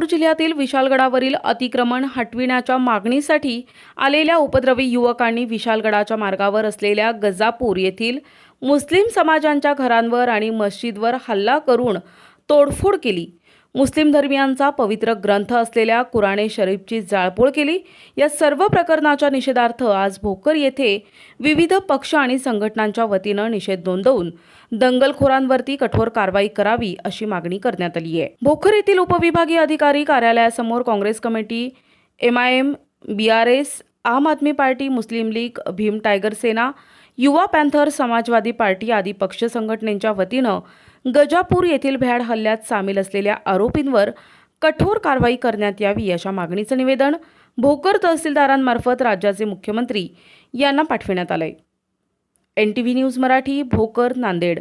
सोलापूर जिल्ह्यातील विशाळगडावरील अतिक्रमण हटविण्याच्या मागणीसाठी आलेल्या उपद्रवी युवकांनी विशाळगडाच्या मार्गावर असलेल्या गजापूर येथील मुस्लिम समाजांच्या घरांवर आणि मस्जिदवर हल्ला करून तोडफोड केली। मुस्लिम धर्मियांचा पवित्र ग्रंथ असलेल्या कुराणे शरीफची जाळपोळ केली। या सर्व प्रकरणाच्या निषेधार्थ आज भोकर येथे विविध पक्ष आणि संघटनांच्या वतीने निषेध नोंदवून दंगलखोरांवरती कठोर कारवाई करावी अशी मागणी करण्यात आली आहे। भोकर येथील उपविभागीय अधिकारी कार्यालयासमोर काँग्रेस कमिटी, MIM, BRS, आम आदमी पार्टी, मुस्लिम लीग, भीम टायगर सेना, युवा पॅन्थर, समाजवादी पार्टी आदी पक्ष संघटनेच्या वतीने गजापूर येथील भ्याड हल्ल्यात सामील असलेल्या आरोपींवर कठोर कारवाई करण्यात यावी अशा मागणीचे निवेदन भोकर तहसीलदारांमार्फत राज्याचे मुख्यमंत्री यांना पाठविण्यात आले। NTV news Marathi, Bhokar, Nanded.